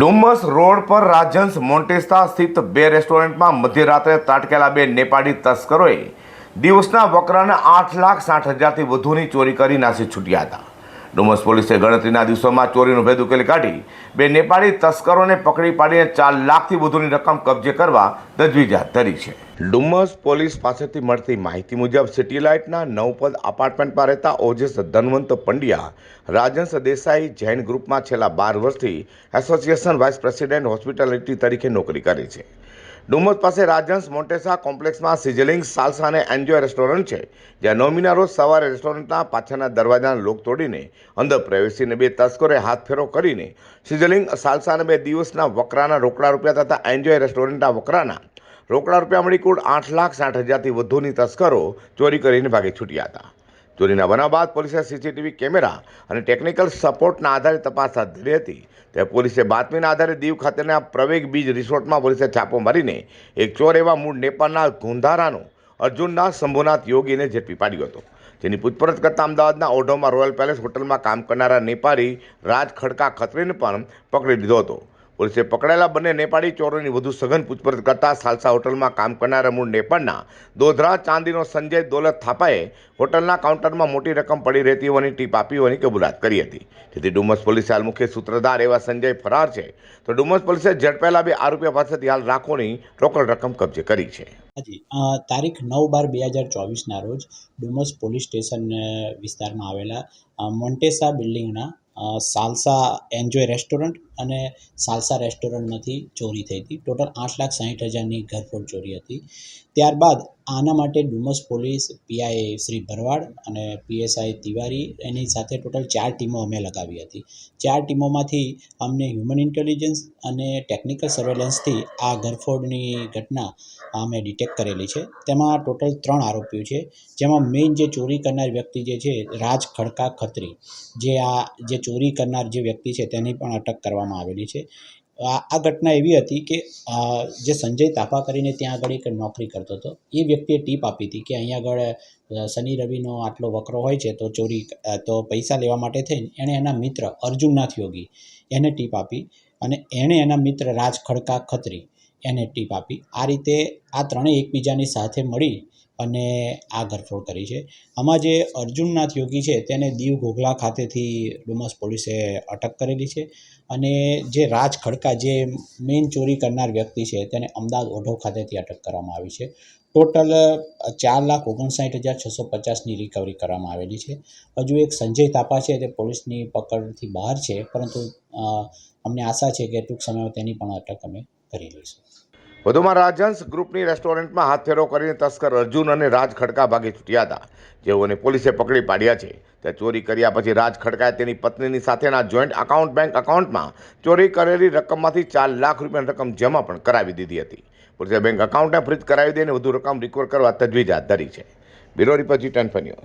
Dumas road પર રાજહંસ મોન્ટેસા સ્થિત બે રેસ્ટોરન્ટમાં મધ્યરાત્રે ત્રાટકેલા બે નેપાળી તસ્કરોએ દિવસના વકરાને 8,60,000થી વધુની ચોરી કરી નાસી છૂટ્યા હતા. ડુમસ પોલીસે ગણતરીના દિવસોમાં ચોરીનો ભેદ ઉકેલી કાઢી બે નેપાળી તસ્કરોને પકડી પાડીને 4 લાખથી વધુની રકમ કબજે કરવા તજવીજ હાથ ધરી છે. ડુમસ પોલીસ પાસેથી મળતી માહિતી મુજબ સિટી લાઇટના નવપદ અપાર્ટમેન્ટમાં રહેતા ઓજસ ધનવંત પંડ્યા રાજહંસ દેસાઈ જૈન ગ્રુપમાં છેલ્લા 12 વર્ષથી એસોસિએશન વાઇસ પ્રેસિડેન્ટ હોસ્પિટાલિટી તરીકે નોકરી કરે છે. ડુમસ પાસે રાજહંસ મોન્ટેસા કોમ્પ્લેક્સમાં સિઝલિંગ સાલ્સા અને એન્જોય રેસ્ટોરન્ટ છે, જ્યાં નવમીના રોજ સવારે રેસ્ટોરન્ટના પાછળના દરવાજાના લોક તોડીને અંદર પ્રવેશીને બે તસ્કરોએ હાથફેરો કરીને સિઝલિંગ સાલ્સા અને 2 દિવસના વકરાના રોકડા રૂપિયા તથા એન્જોય રેસ્ટોરન્ટના વકરાના રોકડા રૂપિયા મળી કુલ 8,60,000થી વધુની તસ્કરો ચોરી કરીને ભાગી છૂટ્યા હતા. ચોરીના બનાવ બાદ પોલીસે સીસીટીવી કેમેરા અને ટેકનિકલ સપોર્ટના આધારે તપાસ હાથ ધરી હતી. ત્યારે પોલીસે બાતમીના આધારે દીવ ખાતેના પ્રવેગ બીજ રિસોર્ટમાં પોલીસે છાપો મારીને એક ચોર એવા મૂળ નેપાળના ગોંધારાનો અર્જુનના શંભુનાથ યોગીને ઝડપી પાડ્યો હતો, જેની પૂછપરછ કરતા અમદાવાદના ઓઢવમાં રોયલ પેલેસ હોટલમાં કામ કરનારા નેપાળી રાજ ખડકા ખત્રીને પણ પકડી લીધો હતો. પોલીસે પકડાયેલા બંને નેપાળી ચોરોની વધુ સઘન પૂછપરછ કરતા સાલસા હોટલમાં કામ કરનારા મૂળ નેપાળના દોધરા ચાંદીનો સંજય દોલત થાપાએ હોટલના કાઉન્ટરમાં મોટી રકમ પડી રહેતી હોવાની ટીપ આપી હોવાની કબૂલાત કરી હતી. જેથી ડુમસ પોલીસે હાલ મુખ્ય સૂત્રધાર એવા સંજય ફરાર છે, તો ડુમસ પોલીસે ઝડપાયેલા બે આરોપીઓ પાસેથી હાલ લાખોની રોકડ રકમ કબજે કરી છે. તારીખ 9/12/2024ના રોજ ડુમસ પોલીસ સ્ટેશન વિસ્તારમાં આવેલા મોન્ટેસા બિલ્ડિંગના સાલસા એન્જોય રેસ્ટોરન્ટ અને સાલસા રેસ્ટોરન્ટમાંથી ચોરી થઈ હતી. ટોટલ 8,60,000ની ઘરફોડ ચોરી હતી. ત્યારબાદ આના માટે ડુમસ પોલીસ પીઆઈ શ્રી ભરવાડ અને પીએસઆઈ તિવારી એની સાથે ટોટલ 4 ટીમો અમે લગાવી હતી. 4 ટીમોમાંથી અમને હ્યુમન ઇન્ટેલિજન્સ અને ટેકનિકલ સર્વેલન્સથી આ ઘરફોડની ઘટના અમે ડિટેક્ટ કરેલી છે. તેમાં ટોટલ 3 આરોપીઓ છે, જેમાં મેઇન જે ચોરી કરનાર વ્યક્તિ જે છે રાજ ખડકા ખત્રી, જે ચોરી કરનાર જે વ્યક્તિ છે તેની પણ અટક કરવામાં આવેલી છે. આ ઘટના એવી હતી કે જે સંજય તાપા કરીને ત્યાં આગળ એક નોકરી કરતો હતો, એ વ્યક્તિએ ટીપ આપી હતી કે અહીંયા આગળ શનિ રવિનો આટલો વકરો હોય છે, તો પૈસા લેવા માટે થઈને એણે એના મિત્ર અર્જુનનાથ યોગી એને ટીપ આપી અને એણે એના મિત્ર રાજ ખડકા ખત્રી એને ટીપ આપી. આ રીતે આ ત્રણેય એકબીજાની સાથે મળી અને આ ઘરફોડ કરી છે. આમાં જે અર્જુનનાથ યોગી છે તેને દીવ ઘોઘલા ખાતેથી ડુમસ પોલીસે અટક કરેલી છે અને જે રાજ ખડકા જે મેઇન ચોરી કરનાર વ્યક્તિ છે તેને અમદાવાદ ઓઢવ ખાતેથી અટક કરવામાં આવી છે. ટોટલ 4,59,650ની રિકવરી કરવામાં આવેલી છે. હજુ એક સંજય તાપા છે તે પોલીસની પકડથી બહાર છે, પરંતુ અમને આશા છે કે ટૂંક સમયમાં તેની પણ અટક અમે કરી લઈશું. વધુમાં રાજહંસ ગ્રુપની રેસ્ટોરન્ટમાં હાથફેરો કરીને તસ્કર અર્જુન અને રાજ ખડકા ભાગી છૂટ્યા હતા, જેઓને પોલીસે પકડી પાડ્યા છે. ત્યાં ચોરી કર્યા પછી રાજ ખડકાએ તેની પત્નીની સાથેના જોઈન્ટ બેંક એકાઉન્ટમાં ચોરી કરેલી રકમમાંથી 4 લાખ રૂપિયાની રકમ જમા પણ કરાવી દીધી હતી. પોલીસે બેંક એકાઉન્ટને ફ્રીઝ કરાવી દઈને વધુ રકમ રિકવર કરવા તજવીજ હાથ ધરી છે. Bureau report G10 news.